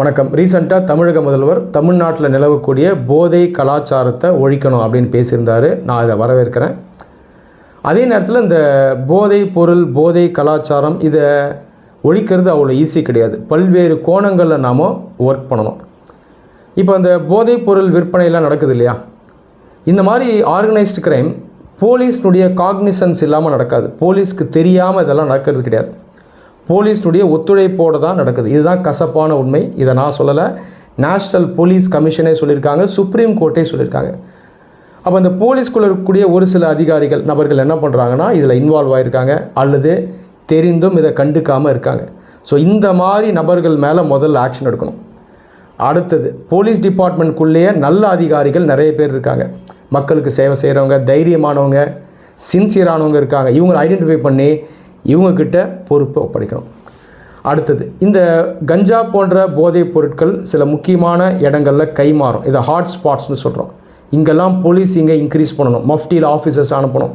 வணக்கம். ரீசெண்டாக தமிழக முதல்வர் தமிழ்நாட்டில் நிலவக்கூடிய போதை கலாச்சாரத்தை ஒழிக்கணும் அப்படின்னு பேசியிருந்தார். நான் இதை வரவேற்கிறேன். அதே நேரத்தில் இந்த போதை பொருள், போதை கலாச்சாரம் இதை ஒழிக்கிறது அவ்வளோ ஈஸி கிடையாது. பல்வேறு கோணங்களில் நாம் ஒர்க் பண்ணணும். இப்போ அந்த போதை பொருள் விற்பனையெல்லாம் நடக்குது இல்லையா, இந்த மாதிரி ஆர்கனைஸ்டு க்ரைம் போலீஸ்னுடைய காக்னிசன்ஸ் இல்லாமல் நடக்காது. போலீஸ்க்கு தெரியாமல் இதெல்லாம் நடக்கிறது கிடையாது. போலீஸ்னுடைய ஒத்துழைப்போடு தான் நடக்குது. இதுதான் கசப்பான உண்மை. இதை நான் சொல்லலை, நேஷ்னல் போலீஸ் கமிஷனே சொல்லியிருக்காங்க, சுப்ரீம் கோர்ட்டே சொல்லியிருக்காங்க. அப்போ இந்த போலீஸ்குள்ளே இருக்கக்கூடிய ஒரு சில அதிகாரிகள் நபர்கள் என்ன பண்ணுறாங்கன்னா இதில் இன்வால்வ் ஆகியிருக்காங்க, அல்லது தெரிந்தும் இதை கண்டுக்காமல் இருக்காங்க. ஸோ இந்த மாதிரி நபர்கள் மேலே முதல்ல ஆக்ஷன் எடுக்கணும். அடுத்தது, போலீஸ் டிபார்ட்மெண்ட்குள்ளேயே நல்ல அதிகாரிகள் நிறைய பேர் இருக்காங்க. மக்களுக்கு சேவை செய்கிறவங்க, தைரியமானவங்க, சின்சியரானவங்க இருக்காங்க. இவங்களை ஐடென்டிஃபை பண்ணி இவங்கக்கிட்ட பொறுப்பை ஒப்படைக்கணும். அடுத்தது, இந்த கஞ்சா போன்ற போதைப் பொருட்கள் சில முக்கியமான இடங்களில் கைமாறும். இதை ஹாட் ஸ்பாட்ஸ்னு சொல்கிறோம். இங்கெல்லாம் போலீஸ் இங்கே இன்க்ரீஸ் பண்ணணும், மஃப்டியில் ஆஃபீஸர்ஸ் அனுப்பணும்.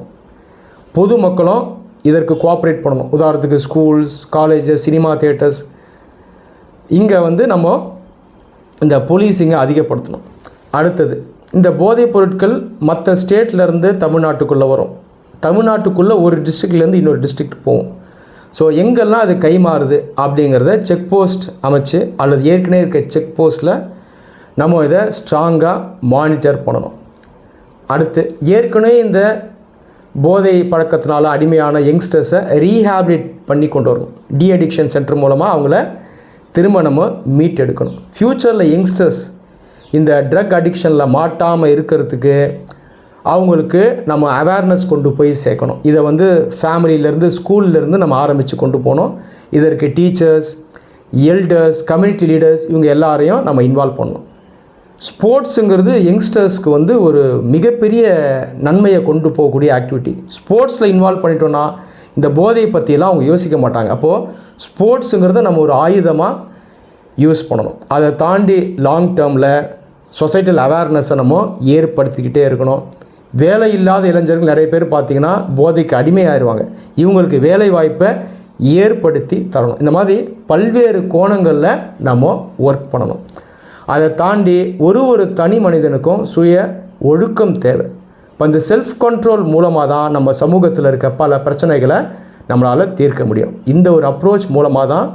பொதுமக்களும் இதற்கு கோஆப்ரேட் பண்ணணும். உதாரணத்துக்கு ஸ்கூல்ஸ், காலேஜஸ், சினிமா தியேட்டர்ஸ், இங்கே நம்ம இந்த போலீஸிங்கை அதிகப்படுத்தணும். அடுத்தது, இந்த போதைப் பொருட்கள் மற்ற ஸ்டேட்லேருந்து தமிழ்நாட்டுக்குள்ளே வரும். தமிழ்நாட்டுக்குள்ளே ஒரு டிஸ்ட்ரிக்ட்லேருந்து இன்னொரு டிஸ்ட்ரிக்ட் போகும். ஸோ எங்கெல்லாம் அது கைமாறுது அப்படிங்கிறத செக் போஸ்ட் அமைச்சு அல்லது ஏற்கனவே இருக்க செக் போஸ்ட்டில் நம்ம இதை ஸ்ட்ராங்காக மானிட்டர் பண்ணணும். அடுத்து, ஏற்கனவே இந்த போதை பழக்கத்தினால அடிமையான யங்ஸ்டர்ஸை ரீஹேபிலிட் பண்ணி கொண்டு வரணும். டி அடிக்ஷன் சென்டர் மூலமாக அவங்கள திரும்ப நம்ம மீட் எடுக்கணும். ஃப்யூச்சரில் யங்ஸ்டர்ஸ் இந்த ட்ரக் அடிக்ஷனில் மாட்டாமல் இருக்கிறதுக்கு அவங்களுக்கு நம்ம அவேர்னஸ் கொண்டு போய் சேர்க்கணும். இதை ஃபேமிலியிலேருந்து, ஸ்கூல்லேருந்து நம்ம ஆரம்பித்து கொண்டு போகணும். இதற்கு டீச்சர்ஸ், எல்டர்ஸ், கம்யூனிட்டி லீடர்ஸ் இவங்க எல்லாரையும் நம்ம இன்வால்வ் பண்ணணும். ஸ்போர்ட்ஸுங்கிறது யங்ஸ்டர்ஸ்க்கு ஒரு மிகப்பெரிய நன்மையை கொண்டு போகக்கூடிய ஆக்டிவிட்டி. ஸ்போர்ட்ஸில் இன்வால்வ் பண்ணிட்டோன்னா இந்த போதையை பற்றியெல்லாம் அவங்க யோசிக்க மாட்டாங்க. அப்போது ஸ்போர்ட்ஸுங்கிறத நம்ம ஒரு ஆயுதமாக யூஸ் பண்ணணும். அதை தாண்டி லாங் டேர்மில் சொசைட்டல் அவேர்னஸை நம்ம ஏற்படுத்திக்கிட்டே இருக்கணும். வேலை இல்லாத இளைஞர்கள் நிறைய பேர் பார்த்திங்கன்னா போதைக்கு அடிமையாயிருவாங்க. இவங்களுக்கு வேலை வாய்ப்பை ஏற்படுத்தி தரணும். இந்த மாதிரி பல்வேறு கோணங்களில் நம்ம ஒர்க் பண்ணணும். அதை தாண்டி ஒரு தனி மனிதனுக்கும் சுய ஒழுக்கம் தேவை. இப்போ இந்த செல்ஃப் கண்ட்ரோல் மூலமாக தான் நம்ம சமூகத்தில் இருக்க பல பிரச்சனைகளை நம்மளால் தீர்க்க முடியும். இந்த ஒரு அப்ரோச் மூலமாக தான்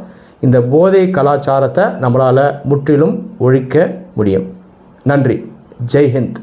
இந்த போதை கலாச்சாரத்தை நம்மளால் முற்றிலும் ஒழிக்க முடியும். நன்றி. ஜெய் ஹிந்த்.